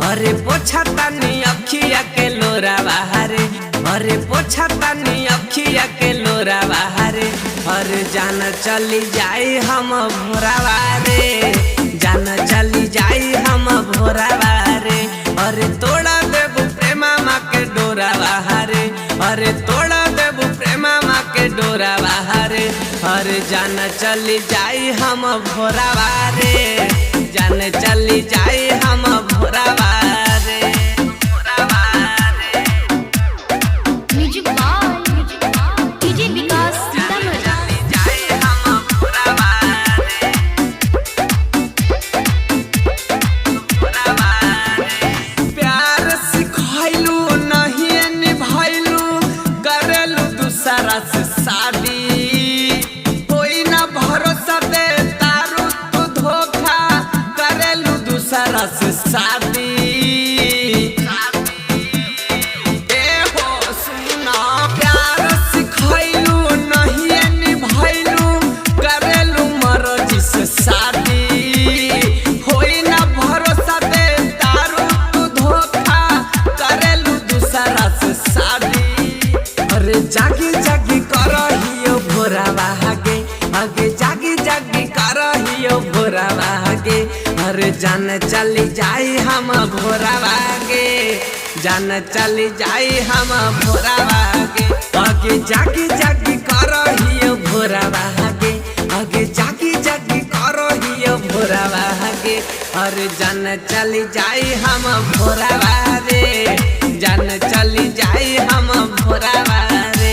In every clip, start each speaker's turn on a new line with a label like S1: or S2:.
S1: अरे पोछा तानी अखिया के लोरा बाहरे, अरे पोछा तानी अखिया के लोरा बाहरे। अरे जान चली जाई हम भोरावा रे, जान चली जाई हम भोरावा रे। अरे तोड़ा देबू प्रेमा माँ के डोरा बाहरे, अरे तोड़ा देबू प्रेमा माँ के डोरा बाहरे। अरे जान चली जाई हम भोरावा रे, जान चली जाई हम भोरावा रे। प्यार सिखैलू नहीं निभैलू, करेलू दूसरा से शादी। कोई ना भरोसा दे तारू तू धोखा, करेलू दूसरा से शादी। जागी जागी करहियो भोरावा आगे, आगे जागी जागी करहियो भोरावा आगे। अरे जान चली जाई हम भोरावा आगे, जान चली जाई हम भोरावा आगे। आगे जागी जागी करहियो भोरावा आगे, आगे जागी जागी करहियो भोरावा आगे। अरे जान चली जाई हम भोरावा रे, जान चली जाई हम भोरावा रे।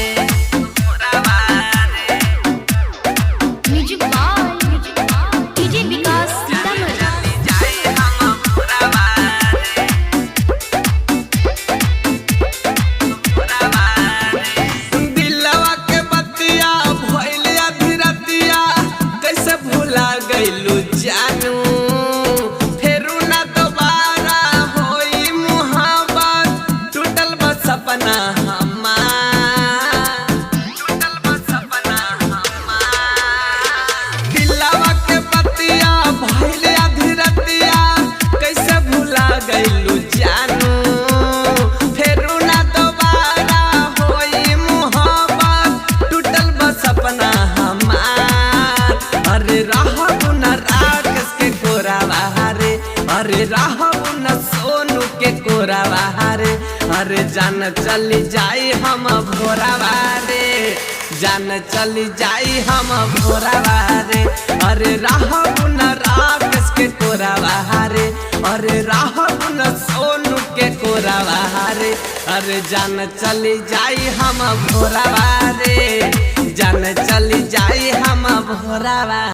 S1: दिलवा के बतिया भइल अधीरतिया, कैसे भुला गइलू जानू। फेरू ना दोबारा होई मुहब्बत, टूटल बा सपना हमार, टूटल बा सपना हमार। दिलवा के बतिया भइल अधीरतिया, कैसे भुला गइलू जानू। फेरू ना दोबारा होई मुहब्बत, टूटल बा सपना हमार। अरे रहबू न राकेश के कोरा बाहरे, अरे रहबू न सोनू के कोरा बाहरे। अरे जान चली जाई हम भोरावा रे, जान चली जाई हम भोरावा रे। अरे रहबू न राकेश के कोरा बाहरे, अरे रहबू न सोनू के कोरा बाहरे। अरे जान चली जाई हम भोरावा रे, जान चली जाई हम भोरावा।